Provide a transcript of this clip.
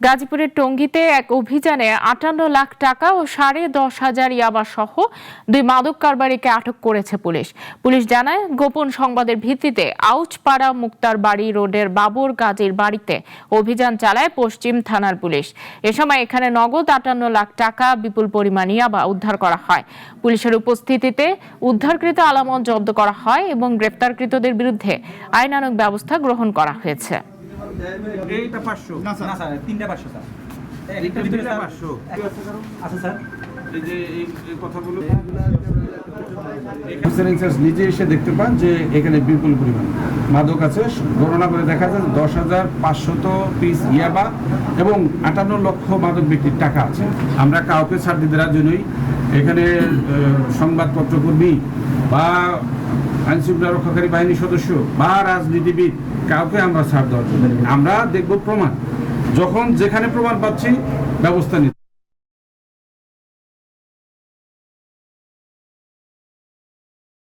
গাজীপুরের টঙ্গীতে এক অভিযানে ৫৮ লাখ টাকা ও ১০,৫০০ ইয়াবা সহ ২ মাদক কারবারিকে আটক করেছে পুলিশ। পুলিশ জানায়, গোপন সংবাদের ভিত্তিতে আউচপাড়া মুক্তারবাড়ি রোডের বাবর গাজীর বাড়িতে অভিযান চালায় পশ্চিম থানার পুলিশ। এ সময় এখানে নগদ ৫৮ লাখ টাকা, বিপুল পরিমাণ ইয়াবা উদ্ধার করা হয়। পুলিশের উপস্থিতিতে উদ্ধারকৃত আলামত জব্দ করা হয় এবং গ্রেপ্তারকৃতদের বিরুদ্ধে আইনানুগ ব্যবস্থা গ্রহণ করা হয়েছে। এইটা 500 না স্যার, তিনটা 500 স্যার। একটা ভিতরে 500 আচ্ছা স্যার, এই যে এই কথাগুলো অফিসার ইনচার্জ নিজে এসে দেখতে পান যে এখানে বিপুল পরিমাণ মাদক আছে। গণনা করে দেখা যায় ১০,৫০০ পিস ইয়াবা এবং ৫৮ লক্ষ মাদক ব্যক্তির টাকা আছে। আমরা কাউকে ছাড় দিতে রাজি নই। এখানে সংবাদপত্র কর্মী বা আইনশৃঙ্খলা রক্ষাকারী বাহিনীর সদস্য বা রাজনীতিবিদ কাউকে আমরা ছাড় দেওয়ার জন্য আমরা দেখব প্রমাণ। যখন যেখানে প্রমাণ পাচ্ছি ব্যবস্থা নিতে।